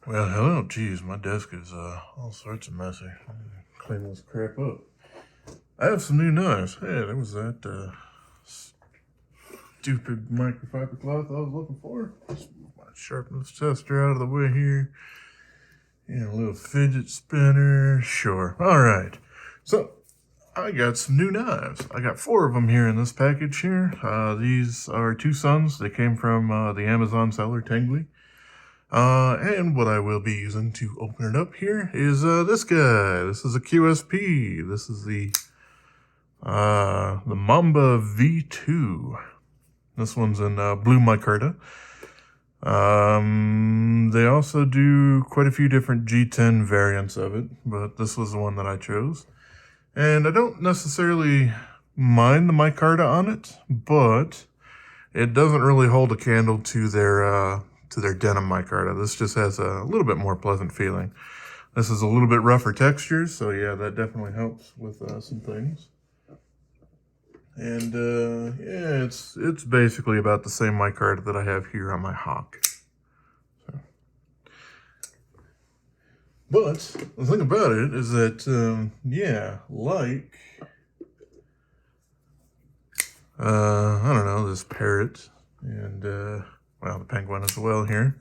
Well, hello. Geez, my desk is all sorts of messy. I need to clean this crap up. I have some new knives. Hey, there was that stupid microfiber cloth I was looking for. Just move my sharpness tester out of the way here. And a little fidget spinner. Sure. All right. So, I got some new knives. I got 4 of them here in this package here. These are TwoSuns. They came from the Amazon seller, Tingley. And what I will be using to open it up here is this guy. This is a QSP. This is the Mamba V2. This one's in blue micarta. They also do quite a few different G10 variants of it, but this was the one that I chose. And I don't necessarily mind the micarta on it, but it doesn't really hold a candle to their denim micarta. This just has a little bit more pleasant feeling. This is a little bit rougher texture, so yeah, that definitely helps with some things. And yeah, it's basically about the same micarta that I have here on my Hawk. So. But the thing about it is that yeah, like I don't know, this parrot and well, the penguin as well here.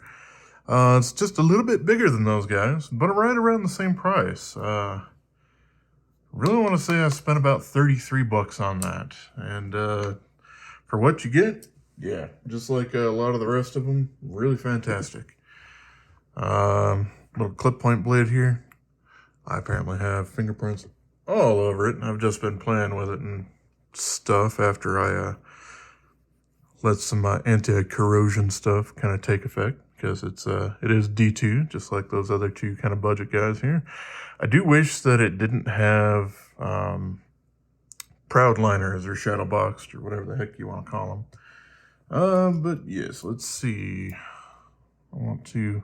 It's just a little bit bigger than those guys, but right around the same price. Really want to say I spent about 33 bucks on that. And for what you get, yeah, just like a lot of the rest of them, really fantastic. Little clip point blade here. I apparently have fingerprints all over it, and I've just been playing with it and stuff after I let some anti-corrosion stuff kind of take effect, because it is D2, just like those other 2 kind of budget guys here. I do wish that it didn't have proud liners or shadow boxed or whatever the heck you want to call them. But yes, let's see. I want to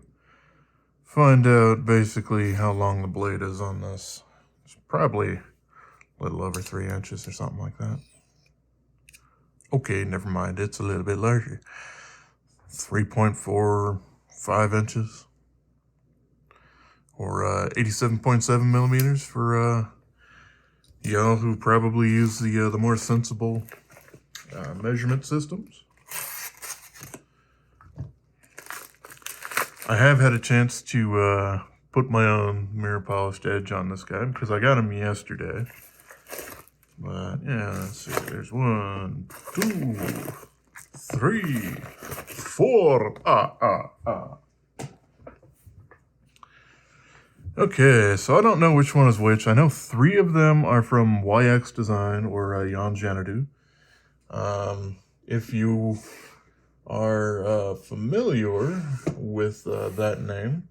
find out basically how long the blade is on this. It's probably a little over 3 inches or something like that. Okay, never mind. It's a little bit larger. 3.45 inches. Or 87.7 millimeters for y'all who probably use the more sensible measurement systems. I have had a chance to put my own mirror polished edge on this guy because I got him yesterday. But yeah, let's see. There's 1, 2, 3, 4. Okay, so I don't know which one is which. I know 3 of them are from YX Design or Jan Xanadu. If you are familiar with that name,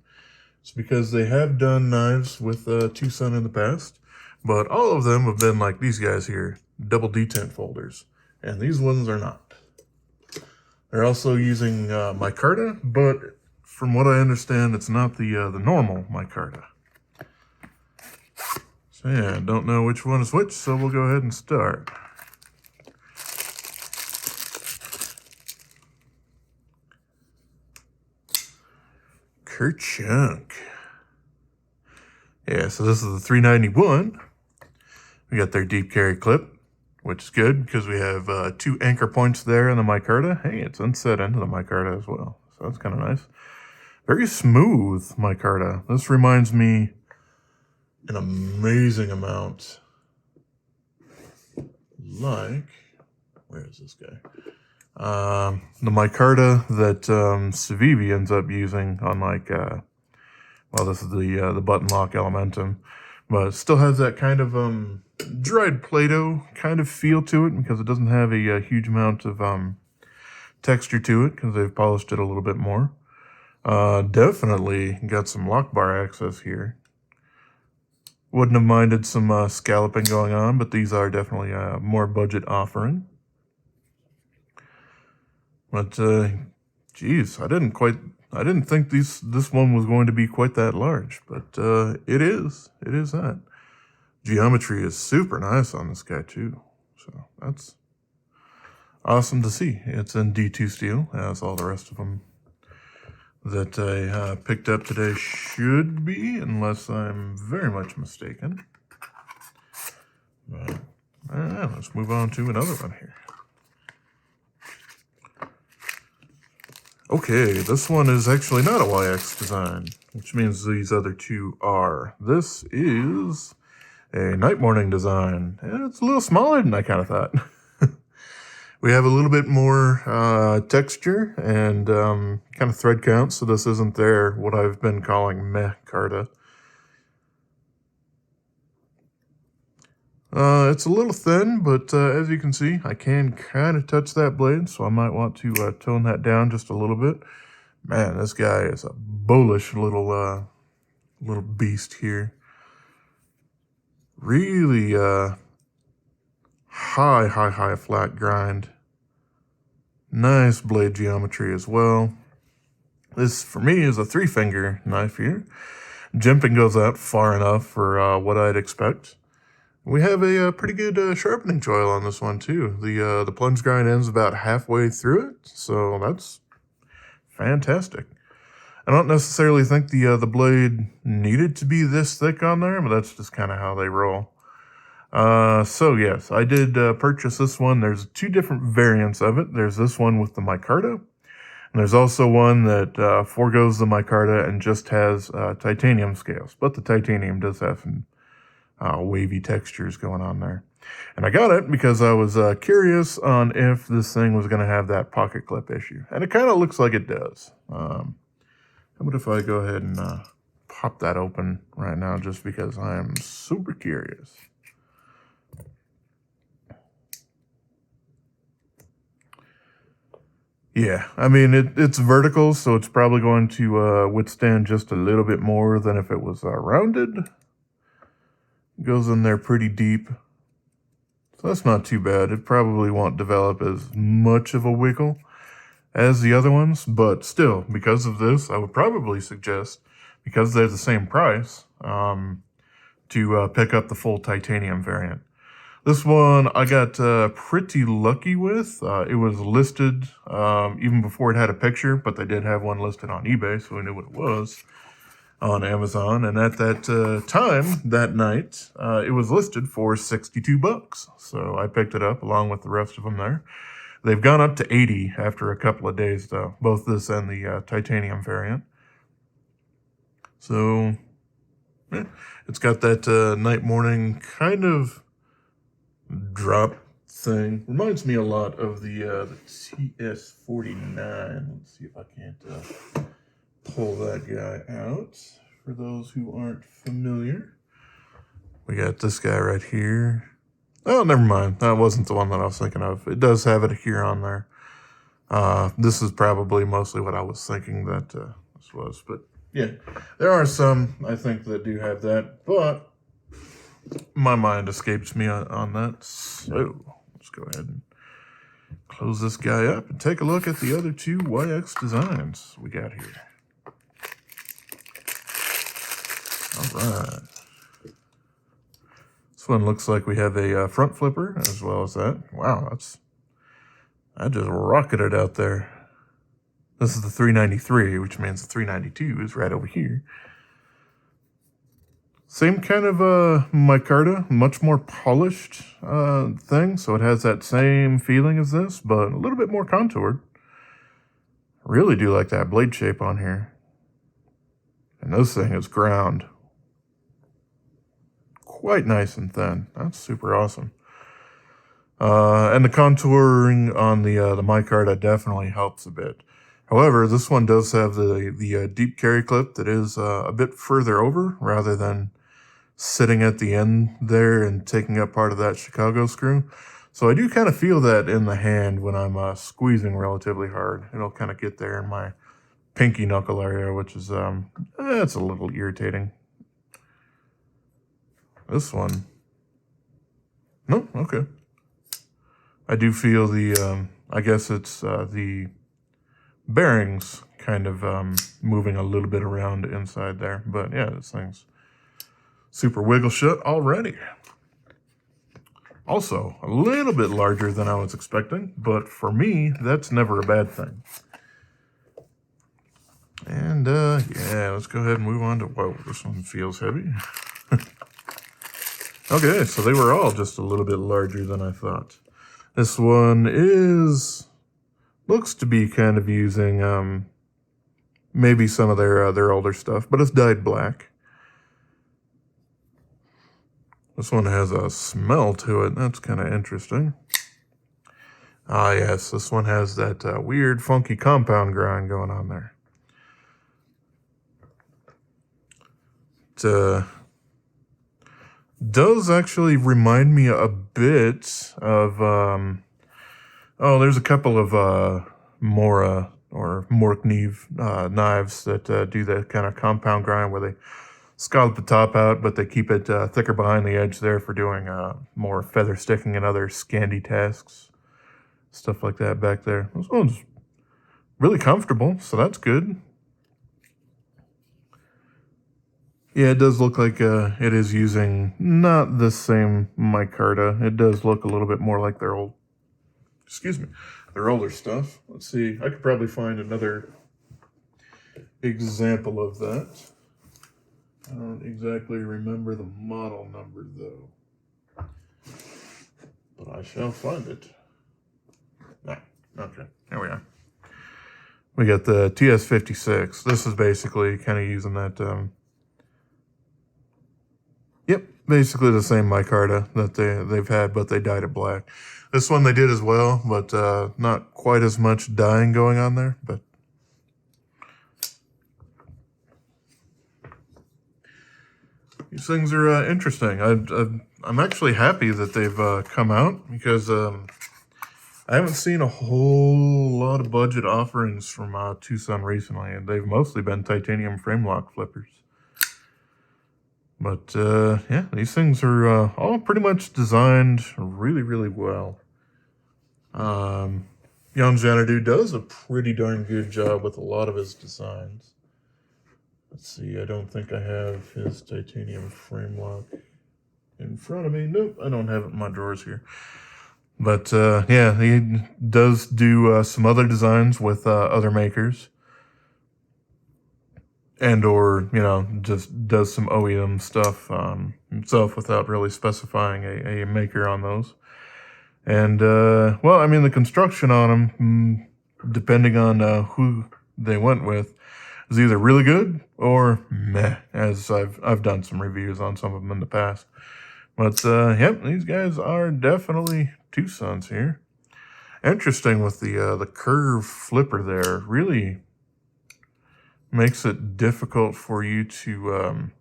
it's because they have done knives with TwoSun in the past, but all of them have been like these guys here, double detent folders, and these ones are not. They're also using micarta, but from what I understand, it's not the normal micarta. So yeah, don't know which one is which, so we'll go ahead and start. Kerchunk. Yeah, so this is the 391. We got their deep carry clip, which is good because we have 2 anchor points there in the micarta. Hey, it's unset into the micarta as well, so that's kind of nice. Very smooth micarta. This reminds me an amazing amount like, where is this guy? The micarta that Civivi ends up using on like, well, this is the button lock Elementum, but it still has that kind of dried Play-Doh kind of feel to it because it doesn't have a huge amount of texture to it because they've polished it a little bit more. Definitely got some lock bar access here. Wouldn't have minded some scalloping going on, but these are definitely a more budget offering. But, geez, I didn't think this one was going to be quite that large, but it is. It is that. Geometry is super nice on this guy too, so that's awesome to see. It's in D2 steel, as all the rest of them that I picked up today should be, unless I'm very much mistaken. But, let's move on to another one here. Okay, this one is actually not a YX design, which means these other two are. This is a night morning design, and it's a little smaller than I kind of thought. We have a little bit more texture and kind of thread count, so this isn't what I've been calling micarta. It's a little thin, but as you can see, I can kind of touch that blade, so I might want to tone that down just a little bit. Man, this guy is a bullish little beast here. Really high flat grind. Nice blade geometry as well. This, for me, is a 3-finger knife here. Jimping goes out far enough for what I'd expect. We have a pretty good sharpening choil on this one too. The plunge grind ends about halfway through it, so that's fantastic. I don't necessarily think the blade needed to be this thick on there, but that's just kind of how they roll. So yes, I did purchase this one. There's 2 different variants of it. There's this one with the micarta, and there's also one that forgoes the micarta and just has titanium scales. But the titanium does have some wavy textures going on there. And I got it because I was curious on if this thing was going to have that pocket clip issue. And it kind of looks like it does. How about if I go ahead and pop that open right now just because I am super curious. Yeah, I mean, it's vertical, so it's probably going to withstand just a little bit more than if it was rounded. It goes in there pretty deep. So that's not too bad. It probably won't develop as much of a wiggle as the other ones, but still, because of this, I would probably suggest, because they're the same price, to pick up the full titanium variant. This one I got pretty lucky with. It was listed even before it had a picture, but they did have one listed on eBay, so we knew what it was on Amazon. And at that time, that night, it was listed for $62. So I picked it up along with the rest of them there. They've gone up to 80 after a couple of days, though, both this and the titanium variant. So yeah, it's got that night morning kind of drop thing. Reminds me a lot of the TS391. Let's see if I can't pull that guy out for those who aren't familiar. We got this guy right here. Oh, never mind. That wasn't the one that I was thinking of. It does have it here on there. This is probably mostly what I was thinking that this was. But yeah, there are some, I think, that do have that. But my mind escapes me on that. So let's go ahead and close this guy up and take a look at the other 2 YX designs we got here. All right. This one looks like we have a front flipper as well as that. Wow, I just rocketed out there. This is the 393, which means the 392 is right over here. Same kind of micarta, much more polished thing, so it has that same feeling as this, but a little bit more contoured. Really do like that blade shape on here. And this thing is ground. Quite nice and thin. That's super awesome. And the contouring on the micarta definitely helps a bit. However, this one does have the deep carry clip that is a bit further over rather than sitting at the end there and taking up part of that Chicago screw. So I do kind of feel that in the hand when I'm squeezing relatively hard. It'll kind of get there in my pinky knuckle area, which is it's a little irritating. This one, no, okay. I do feel the I guess it's the bearings kind of moving a little bit around inside there, but yeah, this thing's super wiggle shut already. Also, a little bit larger than I was expecting, but for me, that's never a bad thing. And yeah, let's go ahead and move on to, whoa, this one feels heavy. Okay, so they were all just a little bit larger than I thought. This one looks to be kind of using maybe some of their older stuff, but it's dyed black. This one has a smell to it. That's kind of interesting. Ah, yes, this one has that weird, funky compound grind going on there. It does actually remind me a bit of, oh, there's a couple of Mora or Morkniv knives that do that kind of compound grind where they scallop the top out, but they keep it thicker behind the edge there for doing more feather sticking and other Scandi tasks. Stuff like that back there. This one's really comfortable, so that's good. Yeah, it does look like it is using not the same micarta. It does look a little bit more like their older stuff. Let's see, I could probably find another example of that. I don't exactly remember the model number though, but I shall find it. Ah, okay, here we are. We got the TS56. This is basically kind of using that, yep, basically the same micarta that they've had, but they dyed it black. This one they did as well, but not quite as much dyeing going on there, but these things are interesting. I'm actually happy that they've come out because I haven't seen a whole lot of budget offerings from TwoSun recently, and they've mostly been titanium frame lock flippers. But yeah, these things are all pretty much designed really, really well. Xanadu does a pretty darn good job with a lot of his designs. Let's see, I don't think I have his titanium frame lock in front of me. Nope, I don't have it in my drawers here. But yeah, he does do some other designs with other makers. And or, you know, just does some OEM stuff himself without really specifying a maker on those. And, well, I mean, the construction on them, depending on who they went with, is either really good or meh, as I've done some reviews on some of them in the past. But, yep, these guys are definitely TwoSuns here. Interesting with the curve flipper there. Really makes it difficult for you to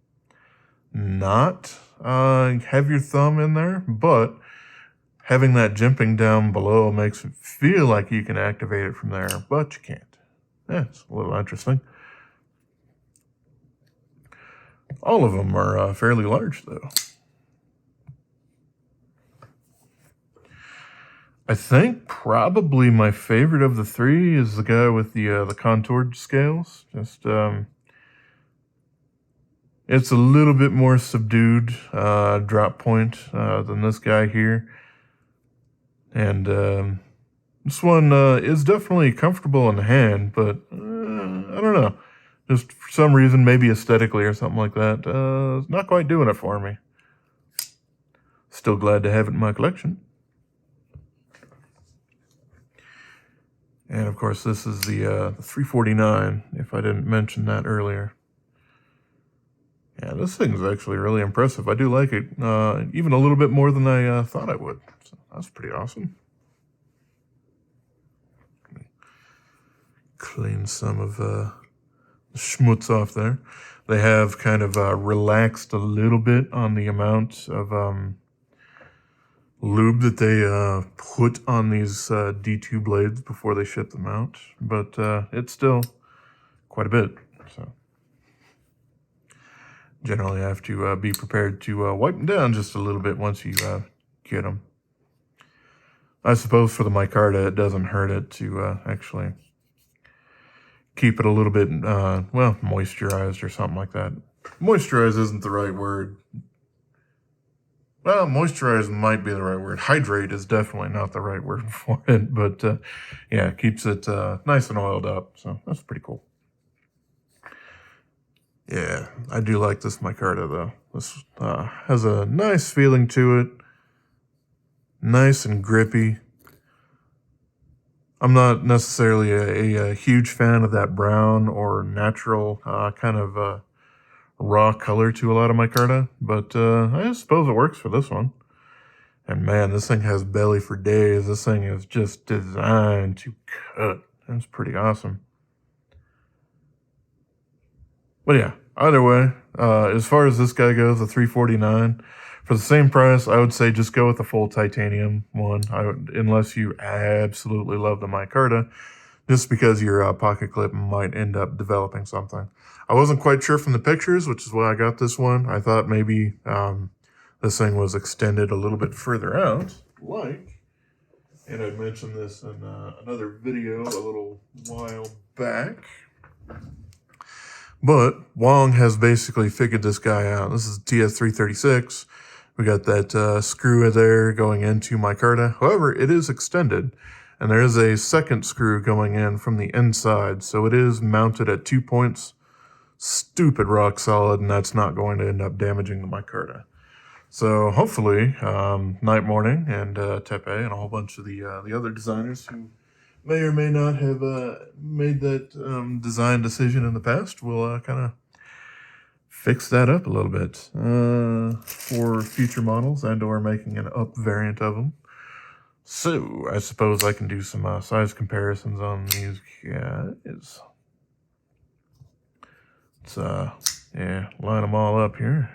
not have your thumb in there, but having that jimping down below makes it feel like you can activate it from there, but you can't. Yeah, it's a little interesting. All of them are fairly large, though. I think probably my favorite of the three is the guy with the contoured scales. Just it's a little bit more subdued drop point than this guy here, and this one is definitely comfortable in the hand, but I don't know. Just for some reason, maybe aesthetically or something like that, it's not quite doing it for me. Still glad to have it in my collection. And of course, this is the 349, if I didn't mention that earlier. Yeah, this thing's actually really impressive. I do like it, even a little bit more than I thought I would. So that's pretty awesome. Clean some of the schmutz off there. They have kind of relaxed a little bit on the amount of lube that they put on these D2 blades before they ship them out, but it's still quite a bit. So generally I have to be prepared to wipe them down just a little bit once you get them. I suppose for the micarta it doesn't hurt it to actually keep it a little bit, well, moisturized or something like that. Moisturize isn't the right word. Well, moisturize might be the right word. Hydrate is definitely not the right word for it, but yeah, it keeps it nice and oiled up, so that's pretty cool. Yeah, I do like this micarta though. This has a nice feeling to it. Nice and grippy. I'm not necessarily a huge fan of that brown or natural kind of raw color to a lot of micarta, but I suppose it works for this one. And man, this thing has belly for days. This thing is just designed to cut. That's pretty awesome. But yeah, either way, as far as this guy goes, the $349, for the same price, I would say just go with the full titanium one, unless you absolutely love the micarta, just because your pocket clip might end up developing something. I wasn't quite sure from the pictures, which is why I got this one. I thought maybe this thing was extended a little bit further out, and I mentioned this in another video a little while back. But Wong has basically figured this guy out. This is TS336. We got that screw there going into micarta. However, it is extended, and there is a second screw going in from the inside. So it is mounted at 2 points. Stupid rock solid, and that's not going to end up damaging the micarta. So hopefully, Night Morning and Tepe and a whole bunch of the other designers who may or may not have made that design decision in the past will kind of fix that up a little bit for future models and or making an up variant of them. So I suppose I can do some size comparisons on these guys. Let's yeah, line them all up here.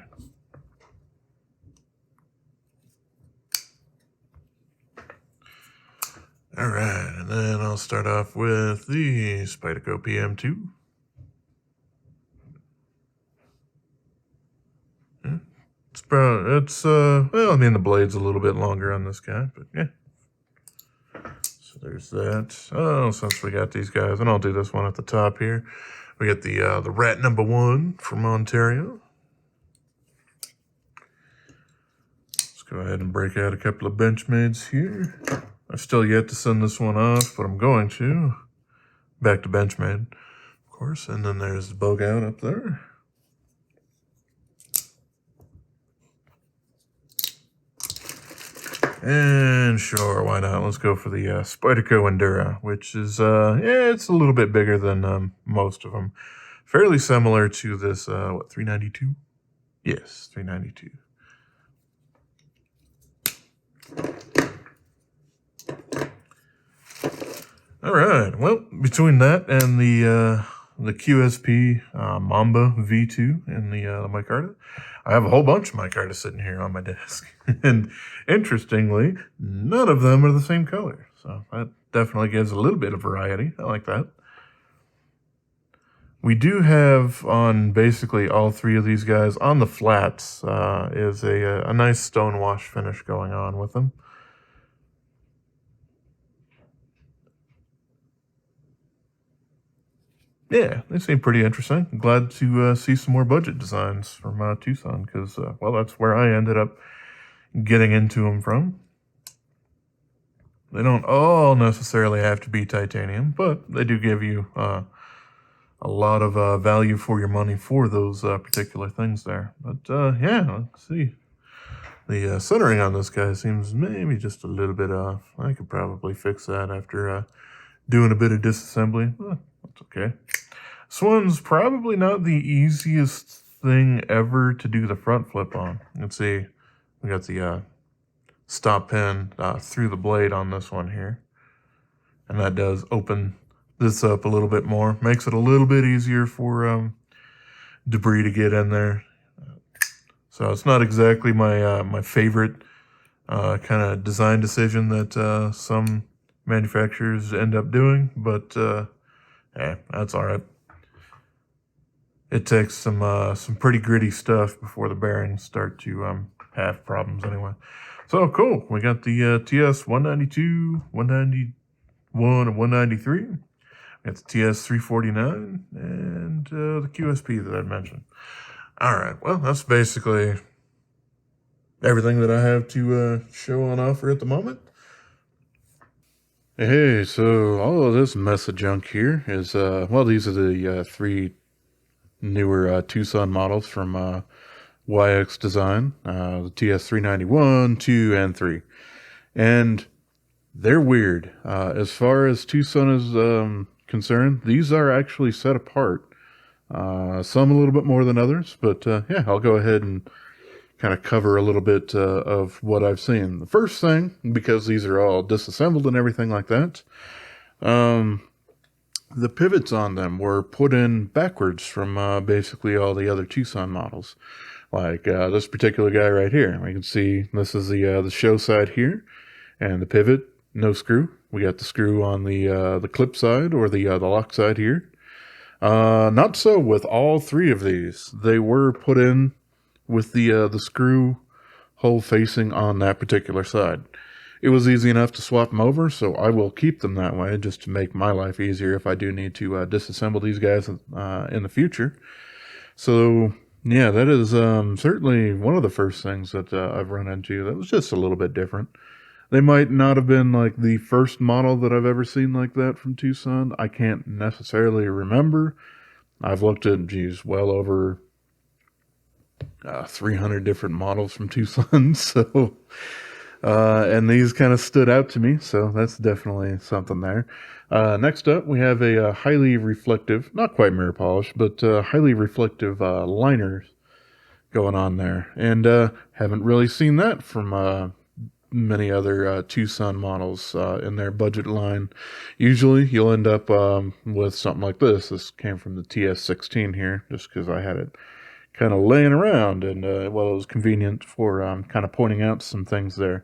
All right, and then I'll start off with the Spyderco PM2. Well, I mean, the blade's a little bit longer on this guy, but yeah. So there's that. Oh, since we got these guys, and I'll do this one at the top here. We got the Rat #1 from Ontario. Let's go ahead and break out a couple of Benchmades here. I've still yet to send this one off, but I'm going to. Back to Benchmade, of course. And then there's the Bug Out up there. And sure, why not? Let's go for the Spyderco Endura, which is, yeah, it's a little bit bigger than most of them. Fairly similar to this, what, 392? Yes, 392. All right. Well, between that and the QSP Mamba V2 and the micarta, I have a whole bunch of micarta sitting here on my desk. And interestingly, none of them are the same color. So that definitely gives a little bit of variety. I like that. We do have on basically all three of these guys, on the flats, is a nice stone wash finish going on with them. Yeah, they seem pretty interesting. I'm glad to see some more budget designs from TwoSun because, well, that's where I ended up getting into them from. They don't all necessarily have to be titanium, but they do give you a lot of value for your money for those particular things there. But yeah, let's see. The centering on this guy seems maybe just a little bit off. I could probably fix that after doing a bit of disassembly. That's okay. This one's probably not the easiest thing ever to do the front flip on. Let's see. We got the stop pin through the blade on this one here. And that does open this up a little bit more. Makes it a little bit easier for debris to get in there. So it's not exactly my my favorite kind of design decision that some manufacturers end up doing, but yeah, that's all right. It takes some pretty gritty stuff before the bearings start to have problems anyway. So cool. We got the TS192, 191, and 193. We got the TS349 and the QSP that I mentioned. All right. Well, that's basically everything that I have to show on offer at the moment. Hey, so all of this mess of junk here is, well, these are the three newer TwoSun models from YX Design, the TS391, 2, and 3. And they're weird. As far as TwoSun is concerned, these are actually set apart. Some a little bit more than others, but yeah, I'll go ahead and kind of cover a little bit of what I've seen. The first thing, because these are all disassembled and everything like that, the pivots on them were put in backwards from basically all the other TwoSun models. Like this particular guy right here. We can see this is the show side here, and the pivot, no screw. We got the screw on the clip side, or the lock side here. Not so with all three of these. They were put in with the screw hole facing on that particular side. It was easy enough to swap them over, so I will keep them that way just to make my life easier if I do need to disassemble these guys in the future. So yeah, that is certainly one of the first things that I've run into that was just a little bit different. They might not have been like the first model that I've ever seen like that from TwoSun. I can't necessarily remember. I've looked at, geez, well over 300 different models from TwoSun, so and these kind of stood out to me, so that's definitely something there. Next up, we have a highly reflective, not quite mirror polish, but highly reflective liners going on there, and haven't really seen that from many other TwoSun models in their budget line. Usually, you'll end up with something like this. This came from the TS16 here, just because I had it kind of laying around, and well, it was convenient for kind of pointing out some things there.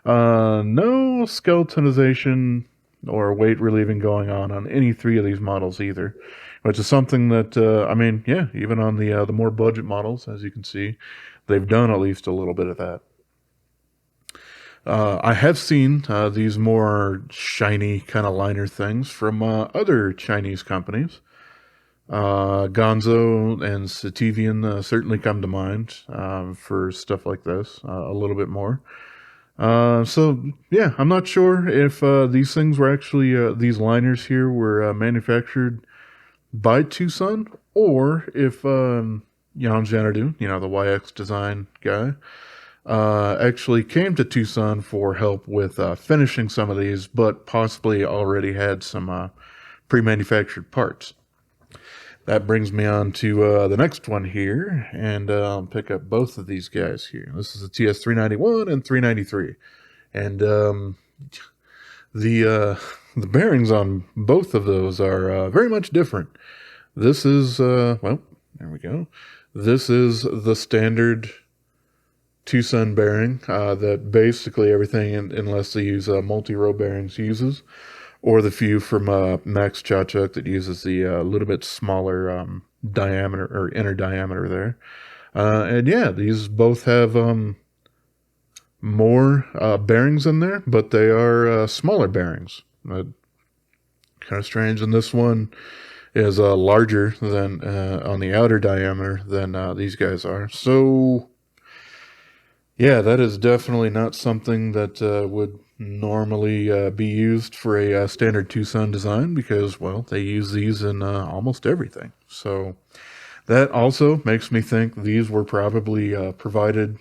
No skeletonization or weight relieving going on any three of these models either, which is something that I mean, yeah, even on the more budget models, as you can see, they've done at least a little bit of that. I have seen these more shiny kind of liner things from other Chinese companies. Gonzo and Sativian certainly come to mind for stuff like this a little bit more. So yeah, I'm not sure if these things were actually these liners here were manufactured by TwoSun, or if Jan Janadu, the YX design guy, actually came to TwoSun for help with finishing some of these, but possibly already had some pre-manufactured parts. That brings me on to the next one here, and I'll pick up both of these guys here. This is a TS391 and 393, and the bearings on both of those are very much different. This is well, there we go. This is the standard TwoSun bearing that basically everything, unless they use multi-row bearings, uses. Or the few from Max Chachuk that uses the little bit smaller diameter or inner diameter there. And yeah, these both have more bearings in there, but they are smaller bearings. Kind of strange. And this one is larger than on the outer diameter than these guys are. So yeah, that is definitely not something that would normally be used for a standard TwoSun design, because, well, they use these in almost everything. So that also makes me think these were probably provided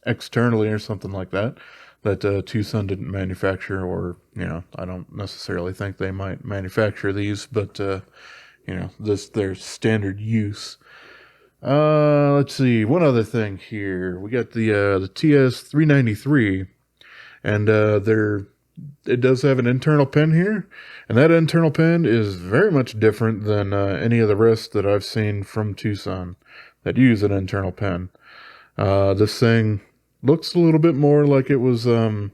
externally or something like that, that TwoSun didn't manufacture, or, I don't necessarily think they might manufacture these, but, this their standard use. Let's see, one other thing here. We got the TS393, and it does have an internal pin here, and that internal pin is very much different than any of the rest that I've seen from TwoSun that use an internal pin. This thing looks a little bit more like it was, the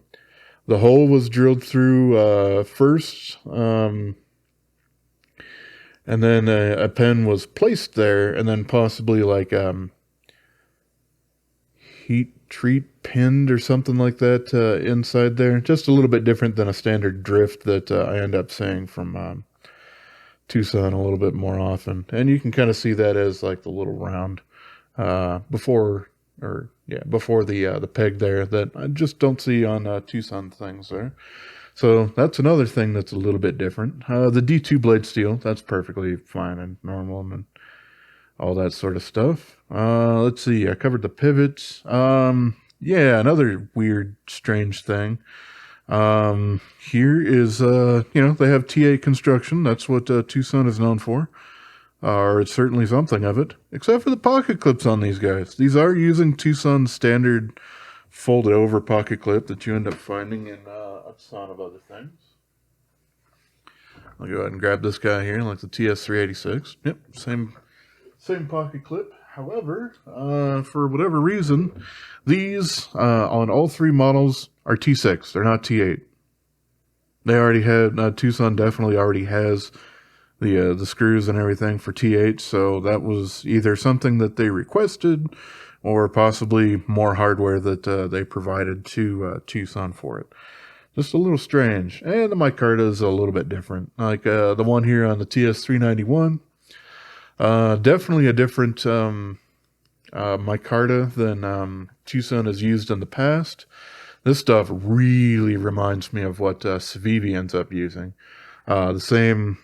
hole was drilled through first, and then a pen was placed there, and then possibly like heat treat pinned or something like that inside there. Just a little bit different than a standard drift that I end up seeing from TwoSun a little bit more often. And you can kind of see that as like the little round before the peg there that I just don't see on TwoSun things there. So that's another thing that's a little bit different. The D2 blade steel, that's perfectly fine and normal. And all that sort of stuff. Let's see, I covered the pivots. Yeah, another weird, strange thing. Here is, they have TA construction. That's what TwoSun is known for. Or it's certainly something of it. Except for the pocket clips on these guys. These are using TwoSun's standard folded over pocket clip that you end up finding in a ton of other things. I'll go ahead and grab this guy here, like the TS386. Yep, same pocket clip. However, for whatever reason, these on all three models are T6. They're not T8. They already had TwoSun definitely already has the screws and everything for T8, so that was either something that they requested or possibly more hardware that they provided to TwoSun for it. Just a little strange. And the micarta is a little bit different. Like the one here on the TS391. Definitely a different micarta than TwoSun has used in the past. This stuff really reminds me of what Civivi ends up using. The same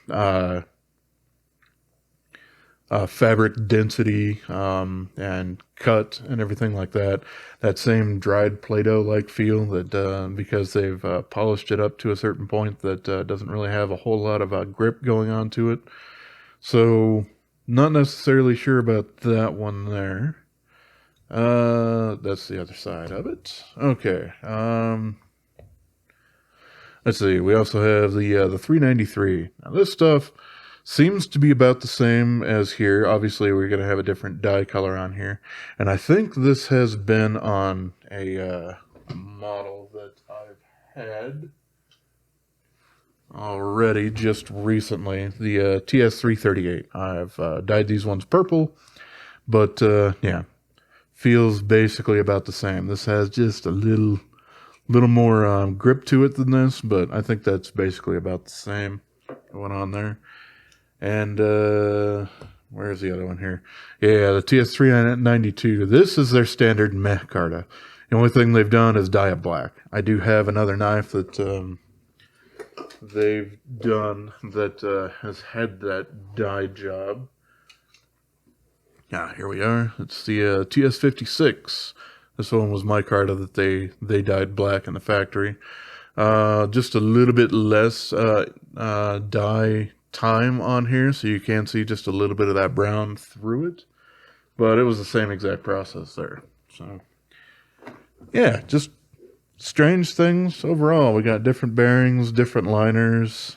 fabric density and cut and everything like that. That same dried Play-Doh-like feel that because they've polished it up to a certain point that doesn't really have a whole lot of grip going on to it. So not necessarily sure about that one there. That's the other side of it. Okay. Let's see. We also have the 393. Now this stuff seems to be about the same as here. Obviously, we're going to have a different dye color on here. And I think this has been on a model that I've had already just recently. The TS338. I've dyed these ones purple. But, yeah. Feels basically about the same. This has just a little more grip to it than this. But I think that's basically about the same going on there. And where's the other one here? Yeah, the TS392. This is their standard micarta. The only thing they've done is dye it black. I do have another knife that they've done that has had that dye job. Here we are. It's the TS56. This one was micarta that they dyed black in the factory. Just a little bit less dye time on here, so you can see just a little bit of that brown through it, but it was the same exact process there. So yeah, just strange things overall. We got different bearings, different liners,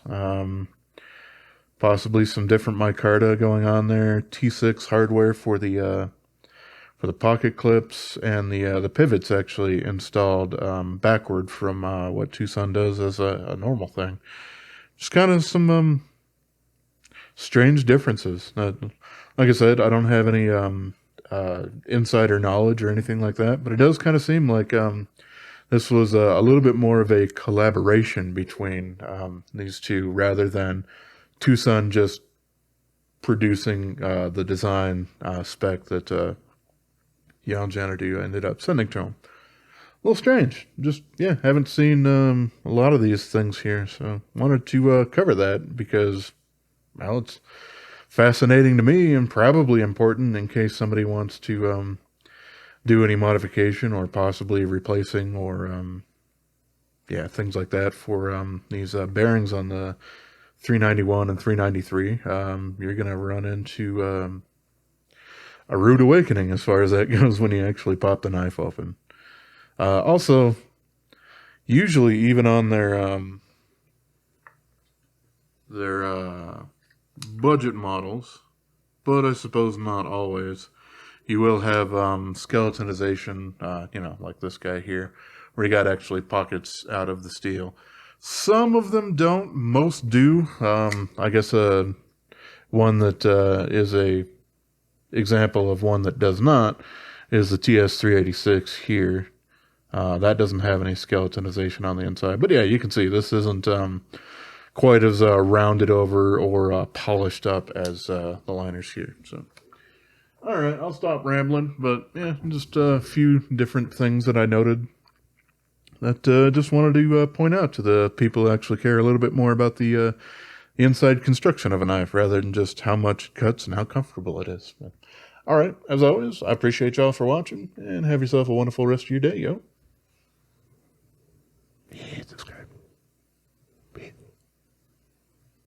possibly some different micarta going on there. T6 hardware for the pocket clips, and the pivots actually installed backward from what TwoSun does as a normal thing. Just kind of some strange differences. Like I said, I don't have any insider knowledge or anything like that, but it does kind of seem like this was a little bit more of a collaboration between these two rather than TwoSun just producing the design spec that Jan Janadu ended up sending to him. A little strange. Just, yeah, haven't seen a lot of these things here, so wanted to cover that because, well, it's fascinating to me and probably important in case somebody wants to do any modification or possibly replacing or, yeah, things like that for these bearings on the 391 and 393. You're going to run into a rude awakening as far as that goes when you actually pop the knife open. Also, usually even on their budget models, but I suppose not always, you will have skeletonization, like this guy here, where you got actually pockets out of the steel. Some of them don't, most do. I guess one that is a example of one that does not is the TS386 here. That doesn't have any skeletonization on the inside. But yeah, you can see this isn't quite as rounded over or polished up as the liners here. So, all right, I'll stop rambling. But yeah, just a few different things that I noted that just wanted to point out to the people who actually care a little bit more about the inside construction of a knife rather than just how much it cuts and how comfortable it is. But, all right, as always, I appreciate y'all for watching, and have yourself a wonderful rest of your day, yo.